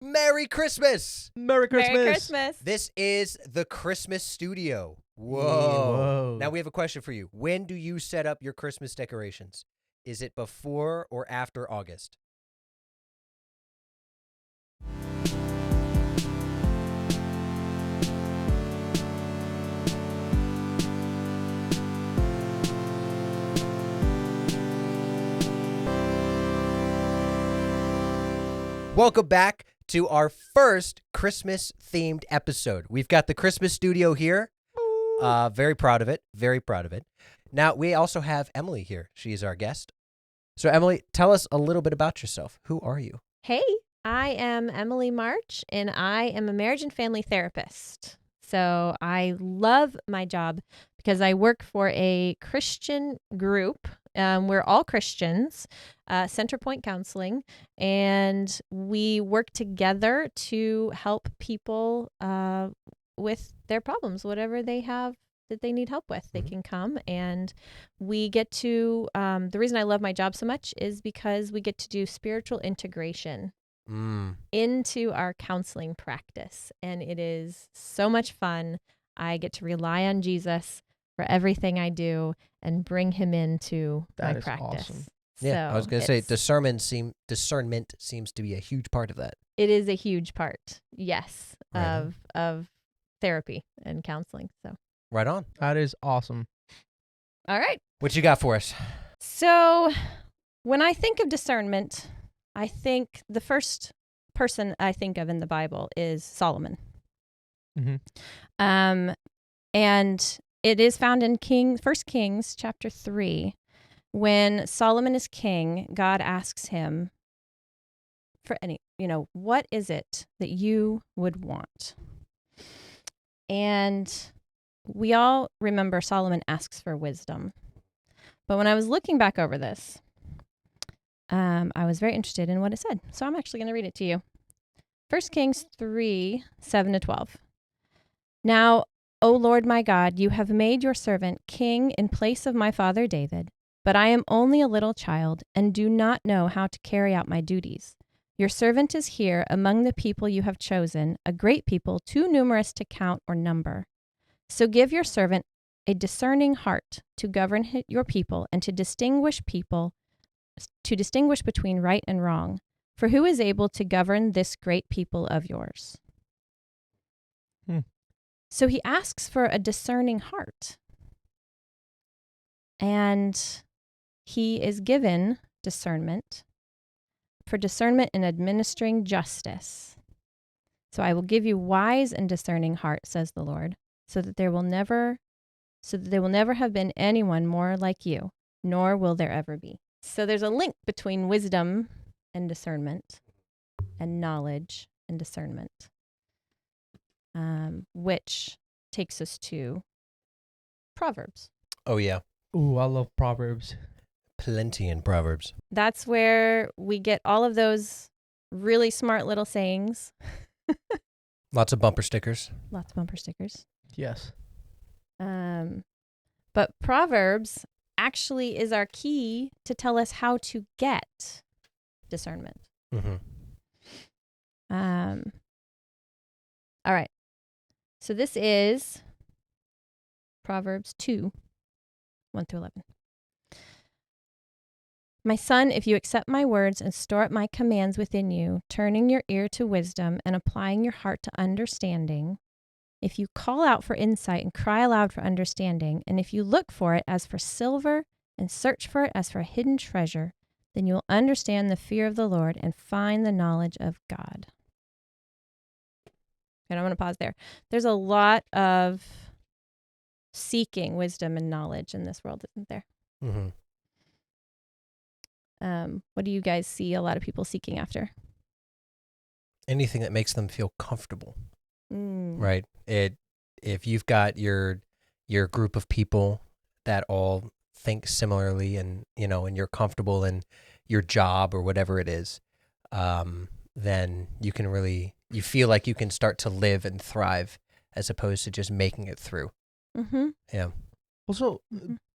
Merry Christmas! Merry Christmas. Merry Christmas. This is the Christmas studio. Whoa. Whoa. Now we have a question for you. When do you set up your Christmas decorations? Is it before or after August? Welcome back to our first Christmas-themed episode. We've got the Christmas studio here. Very proud of it. Very proud of it. Now, we also have Emily here. She is our guest. So, Emily, tell us a little bit about yourself. Who are you? Hey, I am Emily March, and I am a marriage and family therapist. So I love my job because I work for a Christian group. We're all Christians, Centerpoint Counseling, and we work together to help people with their problems, whatever they have that they need help with. They can come, and we get to, the reason I love my job so much is because we get to do spiritual integration into our counseling practice, and it is so much fun. I get to rely on Jesus for everything I do and bring him into my That is practice. awesome. Yeah, So I was going to say it's- discernment seems to be a huge part of that. it is a huge part, yes, Right on. of therapy and counseling. So, Right on. That is awesome. all right. What you got for us? So when I think of discernment, I think the first person I think of in the Bible is Solomon. Mhm. And it is found in 1 Kings chapter 3. When Solomon is king, God asks him for what is it that you would want? And we all remember Solomon asks for wisdom. But when I was looking back over this, I was very interested in what it said. So I'm actually going to read it to you. 1 Kings 3, 7-12. Now, O Lord my God, you have made your servant king in place of my father David, but I am only a little child and do not know how to carry out my duties. Your servant is here among the people you have chosen, a great people too numerous to count or number. So give your servant a discerning heart to govern your people and to distinguish between right and wrong. For who is able to govern this great people of yours? So he asks for a discerning heart. And he is given discernment for discernment in administering justice. So I will give you wise and discerning heart, says the Lord, so that there will never have been anyone more like you, nor will there ever be. So there's a link between wisdom and discernment and knowledge and discernment, which takes us to Proverbs. Oh, yeah. Ooh, I love Proverbs. Plenty in Proverbs. That's where we get all of those really smart little sayings. Lots of bumper stickers. Lots of bumper stickers. Yes. But Proverbs actually is our key to tell us how to get discernment. Mm-hmm. All right. So this is Proverbs 2, 1-11. My son, if you accept my words and store up my commands within you, turning your ear to wisdom and applying your heart to understanding, if you call out for insight and cry aloud for understanding, and if you look for it as for silver and search for it as for a hidden treasure, then you will understand the fear of the Lord and find the knowledge of God. And I'm going to pause there. There's a lot of seeking wisdom and knowledge in this world, isn't there? Mm-hmm. What do you guys see a lot of people seeking after? Anything that makes them feel comfortable. Mm. Right. If you've got your group of people that all think similarly and you're comfortable in your job or whatever it is, then you feel like you can start to live and thrive as opposed to just making it through. Mm-hmm. Yeah. Also,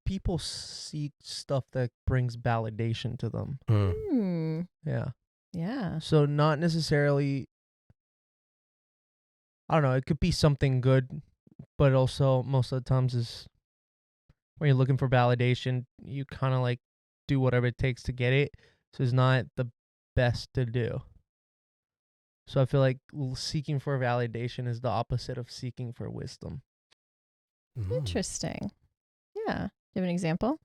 people seek stuff that brings validation to them. Mm. Yeah. Yeah. So not necessarily I don't know, it could be something good, but also most of the times is when you're looking for validation, you kind of like do whatever it takes to get it. So it's not the best to do. So I feel like seeking for validation is the opposite of seeking for wisdom. Interesting. Yeah. Do you have an example?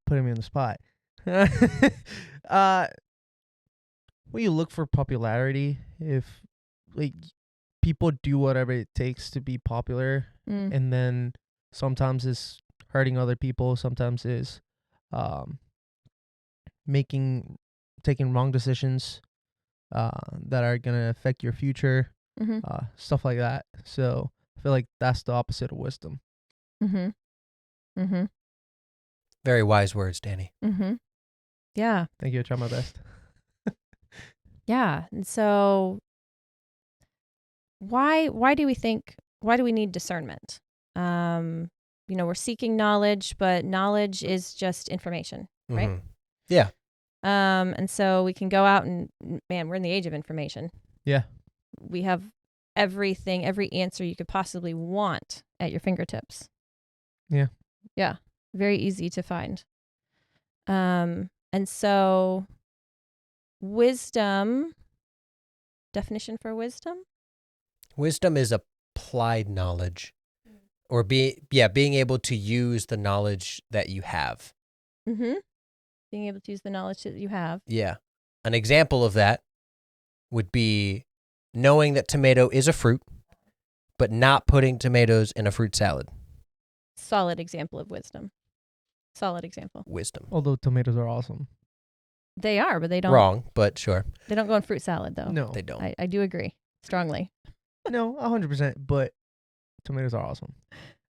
Putting me on the spot. When you look for popularity, if like people do whatever it takes to be popular, and then sometimes it's hurting other people, sometimes it's taking wrong decisions that are gonna affect your future, Mm-hmm. stuff like that. So I feel like that's the opposite of wisdom. Mm-hmm. Mm-hmm. Very wise words, Danny. Mm-hmm. Yeah. Thank you. I try my best. Yeah. And so why do we need discernment? We're seeking knowledge, but knowledge is just information, right? Mhm. Yeah. And so we can go out and, man, we're in the age of information. Yeah. We have everything, every answer you could possibly want at your fingertips. Yeah. Yeah. Very easy to find. And so wisdom, definition for wisdom? Wisdom is applied knowledge, or being able to use the knowledge that you have. Mm-hmm. Being able to use the knowledge that you have. Yeah. An example of that would be knowing that tomato is a fruit, but not putting tomatoes in a fruit salad. Solid example of wisdom. Solid example. Wisdom. Although tomatoes are awesome. They are, but they don't. Wrong, but sure. They don't go in fruit salad, though. No. They don't. I do agree strongly. No, 100%. But tomatoes are awesome.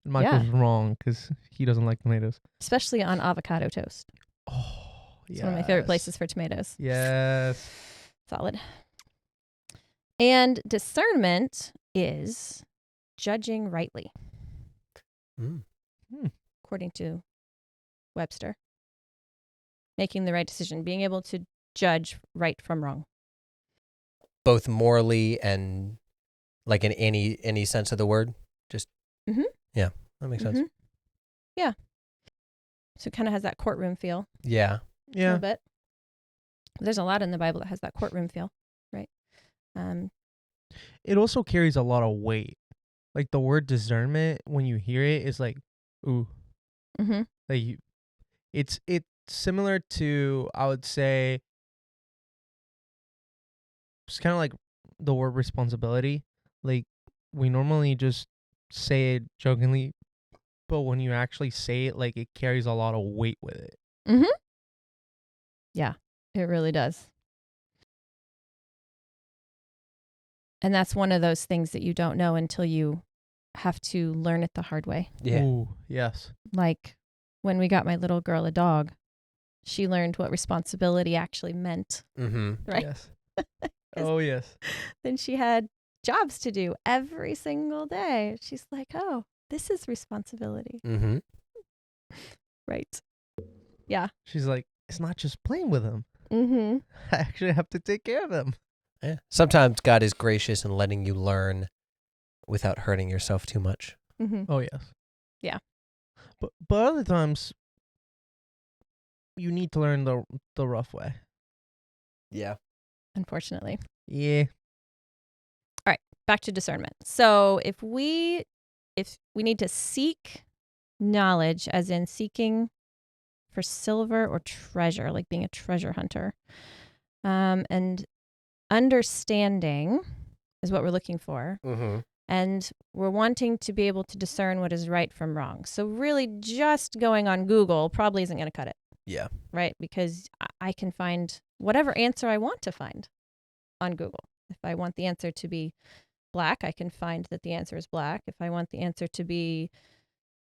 And Yeah. Michael's wrong because he doesn't like tomatoes. Especially on avocado toast. Oh, It's one of my favorite places for tomatoes. Yes. Solid. And discernment is judging rightly, Mm. according to Webster. Making the right decision, being able to judge right from wrong. Both morally and like in any sense of the word. Just yeah, that makes sense. Yeah. So it kind of has that courtroom feel. Yeah. A Yeah. little bit. There's a lot in the Bible that has that courtroom feel, right? It also carries a lot of weight. Like the word discernment, when you hear it, it's like, ooh. Mm-hmm. Like it's similar to, I would say, it's kind of like the word responsibility. Like we normally just say it jokingly, but when you actually say it, like it carries a lot of weight with it. Mm-hmm. Yeah, it really does. And that's one of those things that you don't know until you have to learn it the hard way. Yeah. Ooh, yes. Like when we got my little girl a dog, she learned what responsibility actually meant, Mm-hmm. right? Yes. Oh, yes. Then she had jobs to do every single day. She's like, oh, this is responsibility. Mm-hmm. Right. Yeah. She's like, it's not just playing with him. Mm-hmm. I actually have to take care of him. Yeah. Sometimes God is gracious in letting you learn without hurting yourself too much. Mm-hmm. Oh, yes. Yeah. But other times, you need to learn the rough way. Yeah. Unfortunately. Yeah. Back to discernment. So if we need to seek knowledge, as in seeking for silver or treasure, like being a treasure hunter, and understanding is what we're looking for. Mm-hmm. And we're wanting to be able to discern what is right from wrong. So really just going on Google probably isn't going to cut it. Yeah. Right? Because I can find whatever answer I want to find on Google. If I want the answer to be black, I can find that the answer is black. If I want the answer to be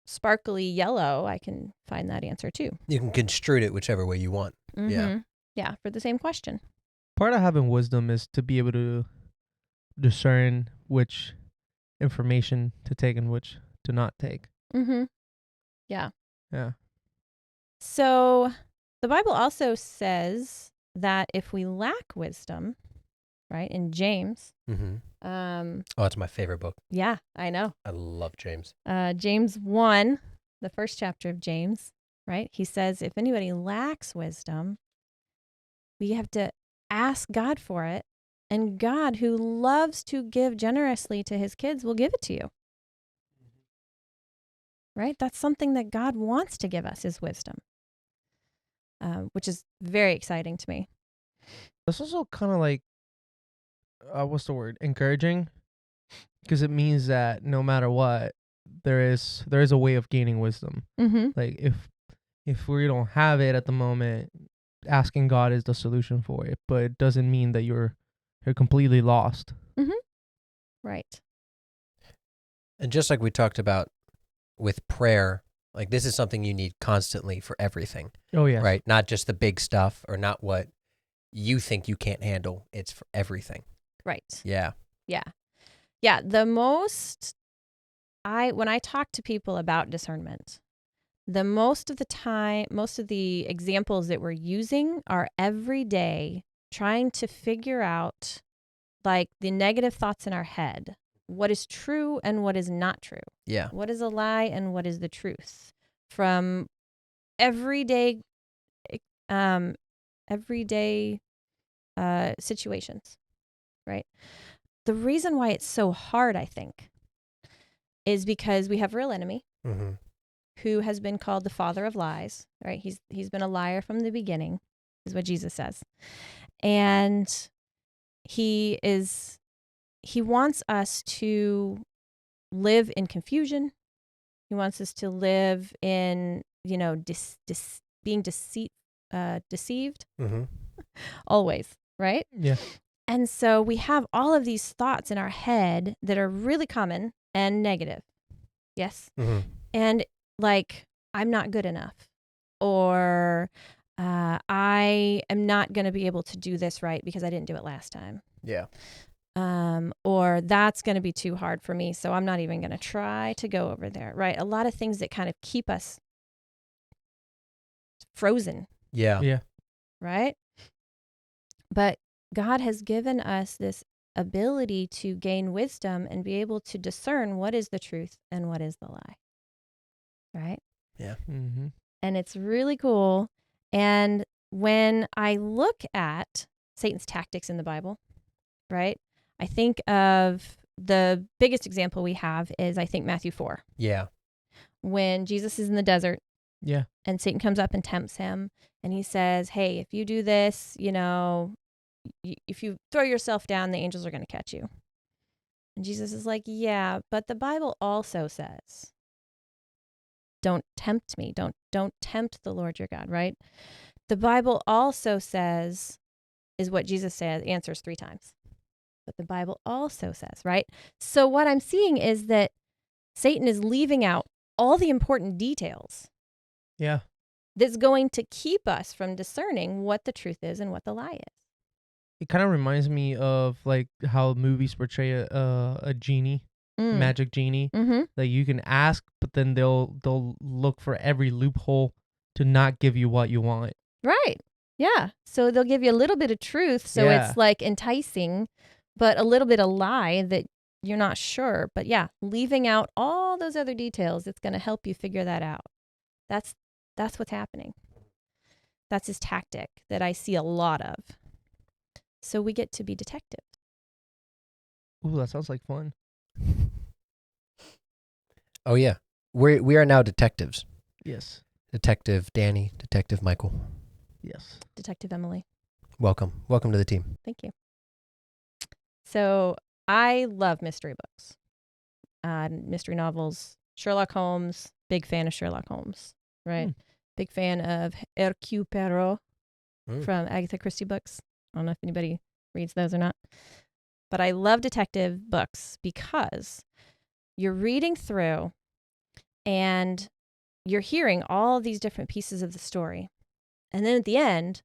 sparkly yellow, I can find that answer too. You can construe it whichever way you want. Mm-hmm. Yeah. Yeah, for the same question. Part of having wisdom is to be able to discern which information to take and which to not take. Mm-hmm. Yeah. Yeah. So the Bible also says that if we lack wisdom, right? In James. Mm-hmm. Um, Oh, it's my favorite book. yeah, I know. I love James. James 1, the first chapter of James, right? He says, if anybody lacks wisdom, we have to ask God for it. And God, who loves to give generously to his kids, will give it to you. Right? That's something that God wants to give us, is wisdom, which is very exciting to me. That's also kind of like, what's the word? Encouraging, because it means that no matter what, there is a way of gaining wisdom. Mm-hmm. Like if we don't have it at the moment, asking God is the solution for it, but it doesn't mean that you're completely lost. Mm-hmm. Right. And just like we talked about with prayer, like this is something you need constantly for everything, Oh yes. right? Not just the big stuff or not what you think you can't handle. It's for everything. Right. Yeah. Yeah. Yeah. When I talk to people about discernment, most of the examples that we're using are every day trying to figure out like the negative thoughts in our head. What is true and what is not true? Yeah. What is a lie and what is the truth? From everyday um everyday situations, right? The reason why it's so hard, I think, is because we have a real enemy Mm-hmm. who has been called the father of lies, right? He's been a liar from the beginning, is what Jesus says. And he wants us to live in confusion. He wants us to live in, being deceived Mm-hmm. always, right? Yeah. And so we have all of these thoughts in our head that are really common and negative. Yes. Mm-hmm. And like, I'm not good enough, or I am not going to be able to do this right because I didn't do it last time. Yeah. Or that's going to be too hard for me, so I'm not even going to try to go over there, right? A lot of things that kind of keep us frozen, Yeah. Yeah. right? But God has given us this ability to gain wisdom and be able to discern what is the truth and what is the lie, right? Yeah. Mm-hmm. And it's really cool. And when I look at Satan's tactics in the Bible, right, I think of the biggest example we have is, I think, Matthew 4, Yeah. when Jesus is in the desert Yeah. and Satan comes up and tempts him. And he says, hey, if you do this, if you throw yourself down, the angels are going to catch you. And Jesus is like, yeah, but the Bible also says, don't tempt me. Don't tempt the Lord your God, right? The Bible also says, is what Jesus says, answers 3 times. But the Bible also says, right? So what I'm seeing is that Satan is leaving out all the important details Yeah. that's going to keep us from discerning what the truth is and what the lie is. It kind of reminds me of like how movies portray a genie, magic genie, Mm-hmm. that you can ask, but then they'll look for every loophole to not give you what you want. Right. Yeah. So they'll give you a little bit of truth, so Yeah. it's like enticing, but a little bit of lie that you're not sure. But yeah, leaving out all those other details, it's going to help you figure that out. That's what's happening. That's his tactic that I see a lot of. So we get to be detectives. Ooh, that sounds like fun. Oh yeah. We are now detectives. Yes. Detective Danny, Detective Michael. Yes. Detective Emily. Welcome to the team. Thank you. So I love mystery books, mystery novels. Sherlock Holmes, big fan of Sherlock Holmes, right? Big fan of Hercule Poirot from Agatha Christie books. I don't know if anybody reads those or not. But I love detective books because you're reading through and you're hearing all these different pieces of the story. And then at the end,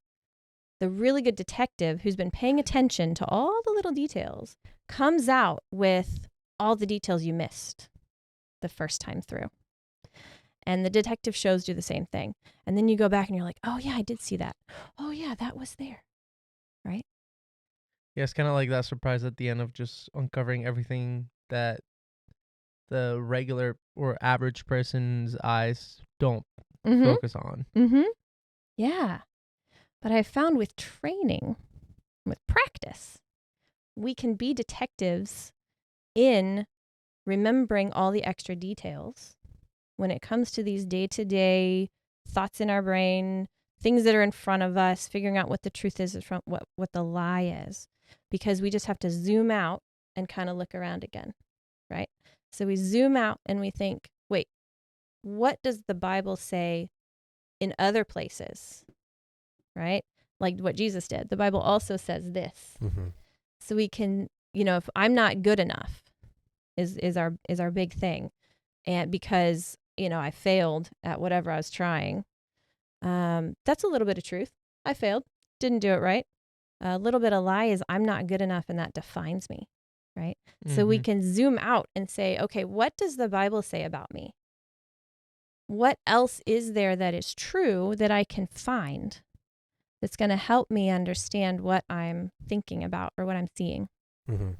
the really good detective who's been paying attention to all the little details comes out with all the details you missed the first time through. And the detective shows do the same thing. And then you go back and you're like, oh yeah, I did see that. Oh yeah, that was there. Right? Yeah, it's kind of like that surprise at the end of just uncovering everything that the regular or average person's eyes don't Mm-hmm. focus on. Mm-hmm. Yeah. But I found with training, with practice, we can be detectives in remembering all the extra details when it comes to these day-to-day thoughts in our brain, things that are in front of us, figuring out what the truth is from what the lie is, because we just have to zoom out and kind of look around again, right? So we zoom out and we think, wait, what does the Bible say in other places, right? Like what Jesus did. The Bible also says this. Mm-hmm. So we can, if I'm not good enough is our big thing. And because, I failed at whatever I was trying. That's a little bit of truth. I failed. Didn't do it right. A little bit of lie is I'm not good enough and that defines me, right? So we can zoom out and say, okay, what does the Bible say about me? What else is there that is true that I can find that's going to help me understand what I'm thinking about or what I'm seeing? Mm-hmm.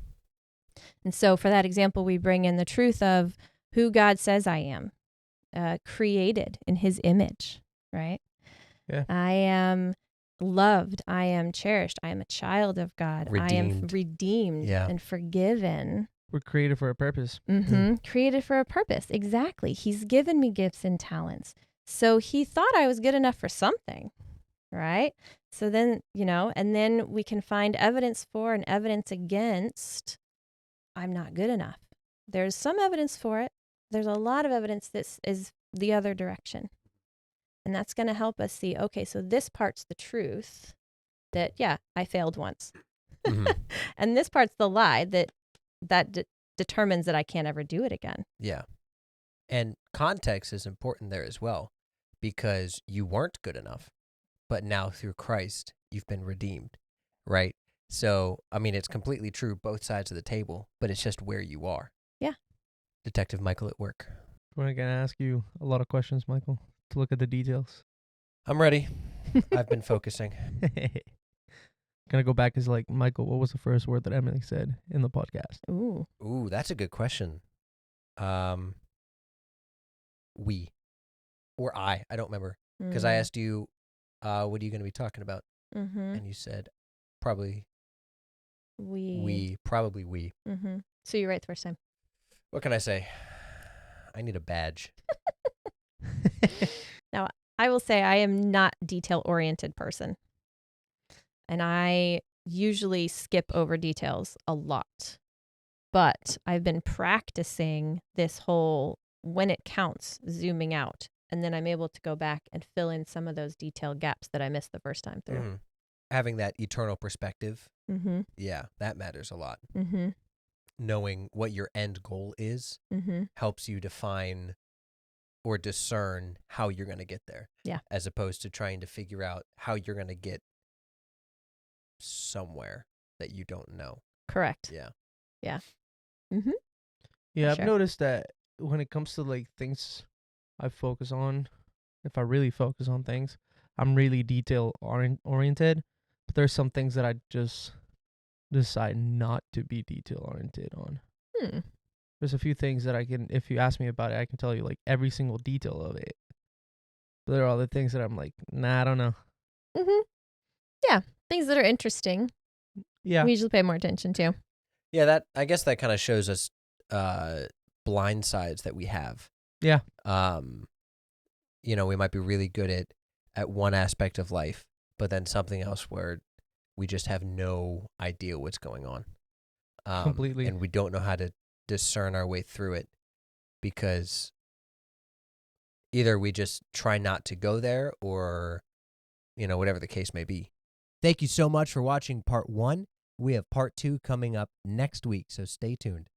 And so for that example, we bring in the truth of who God says I am, created in his image, right? Yeah. I am loved. I am cherished. I am a child of God. I am redeemed and forgiven. We're created for a purpose. Mm-hmm. Created for a purpose. Exactly. He's given me gifts and talents. So he thought I was good enough for something, right? So then, and then we can find evidence for and evidence against I'm not good enough. There's some evidence for it. There's a lot of evidence that is the other direction. And that's going to help us see, okay, so this part's the truth that, yeah, I failed once. Mm-hmm. And this part's the lie that determines that I can't ever do it again. Yeah. And context is important there as well, because you weren't good enough, but now through Christ, you've been redeemed, right? So, I mean, it's completely true, both sides of the table, but it's just where you are. Yeah. Detective Michael at work. We're going to ask you a lot of questions, Michael, to look at the details. I'm ready. I've been focusing. Gonna go back is like, Michael, what was the first word that Emily said in the podcast? Ooh, that's a good question. We. Or I don't remember. Because I asked you, what are you going to be talking about? Mm-hmm. And you said, probably we. Probably we. Mm-hmm. So you're right the first time. What can I say? I need a badge. Now, I will say I am not detail-oriented person. And I usually skip over details a lot. But I've been practicing this whole, when it counts, zooming out. And then I'm able to go back and fill in some of those detail gaps that I missed the first time through. Mm-hmm. Having that eternal perspective, Mm-hmm. yeah, that matters a lot. Mm-hmm. Knowing what your end goal is helps you define or discern how you're going to get there. Yeah. As opposed to trying to figure out how you're going to get somewhere that you don't know. Correct. Yeah. Yeah. Mm-hmm. Yeah, For I've noticed that when it comes to like things I focus on, if I really focus on things, I'm really detail oriented. But there's some things that I just decide not to be detail oriented on. There's a few things that I can, if you ask me about it, I can tell you like every single detail of it. But there are other things that I'm like, nah, I don't know. Mm-hmm. Yeah. Things that are interesting. Yeah. We usually pay more attention to. Yeah, I guess that kind of shows us blind sides that we have. Yeah. We might be really good at one aspect of life, but then something else where we just have no idea what's going on. Completely. And we don't know how to discern our way through it, because either we just try not to go there or, whatever the case may be. Thank you so much for watching part 1. We have part 2 coming up next week, so stay tuned.